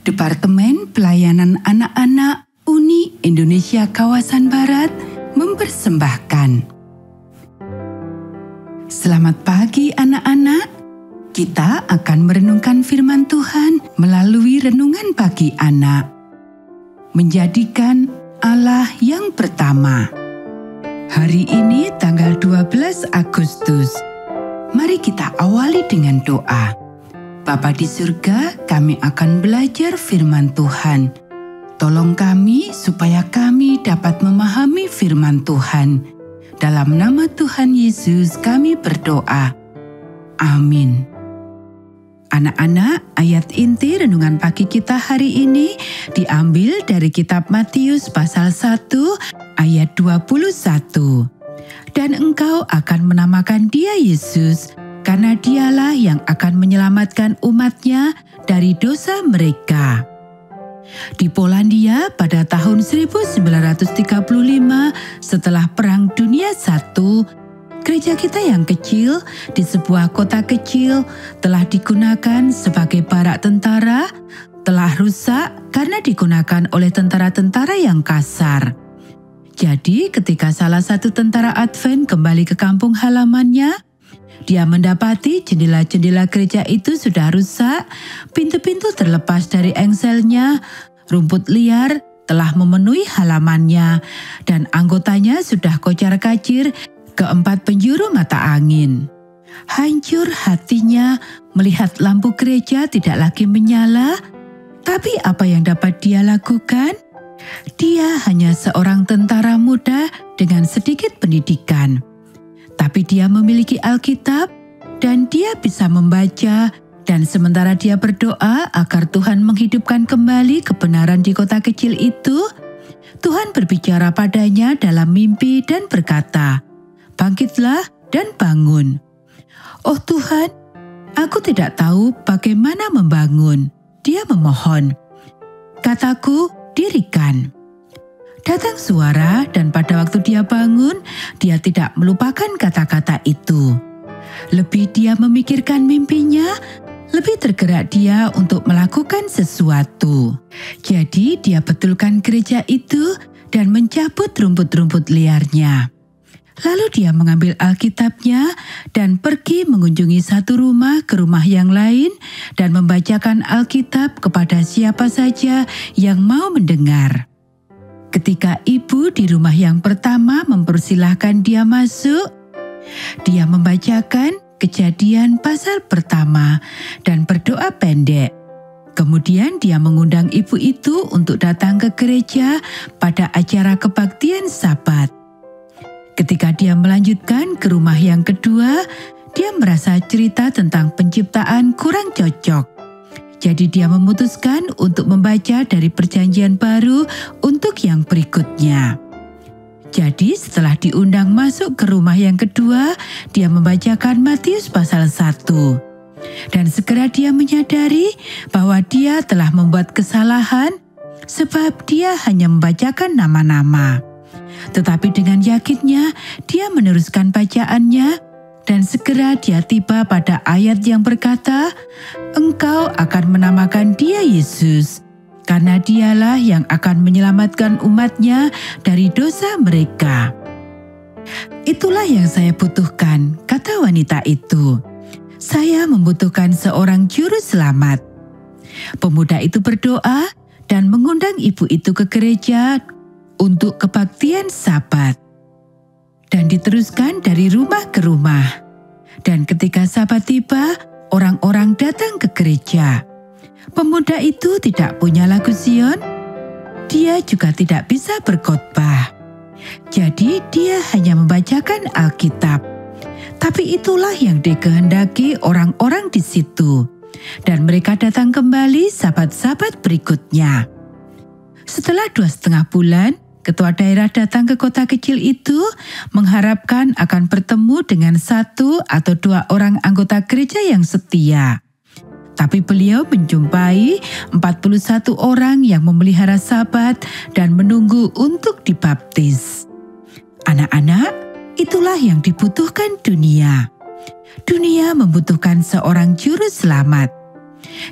Departemen Pelayanan Anak-anak Uni Indonesia Kawasan Barat mempersembahkan. Selamat pagi anak-anak. Kita akan merenungkan firman Tuhan melalui renungan pagi anak. Menjadikan Allah yang pertama. Hari ini tanggal 12 Agustus. Mari kita awali dengan doa. Bapa di surga, kami akan belajar firman Tuhan. Tolong kami supaya kami dapat memahami firman Tuhan. Dalam nama Tuhan Yesus kami berdoa. Amin. Anak-anak, ayat inti renungan pagi kita hari ini diambil dari kitab Matius pasal 1 ayat 21. Dan engkau akan menamakan dia Yesus, karena dialah yang akan menyelamatkan umatnya dari dosa mereka. Di Polandia pada tahun 1935 setelah Perang Dunia I, gereja kita yang kecil di sebuah kota kecil telah digunakan sebagai barak tentara, telah rusak karena digunakan oleh tentara-tentara yang kasar. Jadi ketika salah satu tentara Advent kembali ke kampung halamannya, dia mendapati jendela-jendela gereja itu sudah rusak, pintu-pintu terlepas dari engselnya, rumput liar telah memenuhi halamannya, dan anggotanya sudah kocar-kacir keempat penjuru mata angin. Hancur hatinya melihat lampu gereja tidak lagi menyala, tapi apa yang dapat dia lakukan? Dia hanya seorang tentara muda dengan sedikit pendidikan. Tapi dia memiliki Alkitab dan dia bisa membaca, dan sementara dia berdoa agar Tuhan menghidupkan kembali kebenaran di kota kecil itu, Tuhan berbicara padanya dalam mimpi dan berkata, "Bangkitlah dan bangun." "Oh Tuhan, aku tidak tahu bagaimana membangun," dia memohon. "Kataku, dirikan." Datang suara, dan pada waktu dia bangun, dia tidak melupakan kata-kata itu. Lebih dia memikirkan mimpinya, lebih tergerak dia untuk melakukan sesuatu. Jadi dia betulkan gereja itu dan mencabut rumput-rumput liarnya. Lalu dia mengambil Alkitabnya dan pergi mengunjungi satu rumah ke rumah yang lain dan membacakan Alkitab kepada siapa saja yang mau mendengar. Ketika ibu di rumah yang pertama mempersilahkan dia masuk, dia membacakan Kejadian pasal pertama dan berdoa pendek. Kemudian dia mengundang ibu itu untuk datang ke gereja pada acara kebaktian Sabat. Ketika dia melanjutkan ke rumah yang kedua, dia merasa cerita tentang penciptaan kurang cocok. Jadi dia memutuskan untuk membaca dari Perjanjian Baru untuk yang berikutnya. Jadi setelah diundang masuk ke rumah yang kedua, dia membacakan Matius pasal 1. Dan segera dia menyadari bahwa dia telah membuat kesalahan sebab dia hanya membacakan nama-nama. Tetapi dengan yakinnya, dia meneruskan bacaannya, dan segera dia tiba pada ayat yang berkata, "Engkau akan menamakan dia Yesus, karena dialah yang akan menyelamatkan umatnya dari dosa mereka." "Itulah yang saya butuhkan," kata wanita itu. "Saya membutuhkan seorang juru selamat." Pemuda itu berdoa dan mengundang ibu itu ke gereja untuk kebaktian Sabat. Dan diteruskan dari rumah ke rumah. Dan ketika Sabat tiba, orang-orang datang ke gereja. Pemuda itu tidak punya lagu Sion. Dia juga tidak bisa berkhotbah. Jadi dia hanya membacakan Alkitab. Tapi itulah yang dikehendaki orang-orang di situ. Dan mereka datang kembali Sabat-Sabat berikutnya. Setelah 2,5 bulan, ketua daerah datang ke kota kecil itu mengharapkan akan bertemu dengan 1 atau 2 orang anggota gereja yang setia. Tapi beliau menjumpai 41 orang yang memelihara Sabat dan menunggu untuk dibaptis. Anak-anak, itulah yang dibutuhkan dunia. Dunia membutuhkan seorang juru selamat.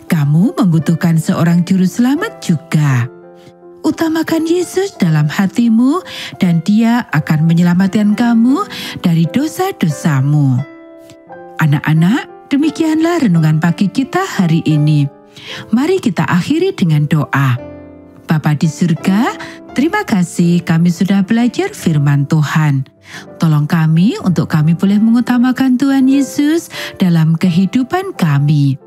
Kamu membutuhkan seorang juru selamat juga. Utamakan Yesus dalam hatimu dan Dia akan menyelamatkan kamu dari dosa-dosamu. Anak-anak, demikianlah renungan pagi kita hari ini. Mari kita akhiri dengan doa. Bapa di surga, terima kasih kami sudah belajar firman Tuhan. Tolong kami untuk kami boleh mengutamakan Tuhan Yesus dalam kehidupan kami.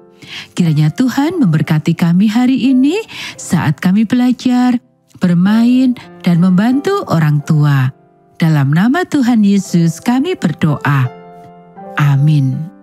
Kiranya Tuhan memberkati kami hari ini saat kami belajar, bermain, dan membantu orang tua. Dalam nama Tuhan Yesus kami berdoa. Amin.